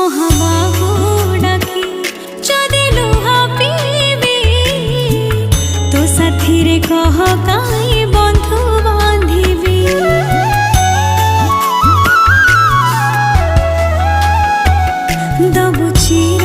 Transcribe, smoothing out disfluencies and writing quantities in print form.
মহাবাহু ডাকি যদি লুহা পিবি তো সাথীরে কহ কাই বন্ধু বাঁধিবি দবু চির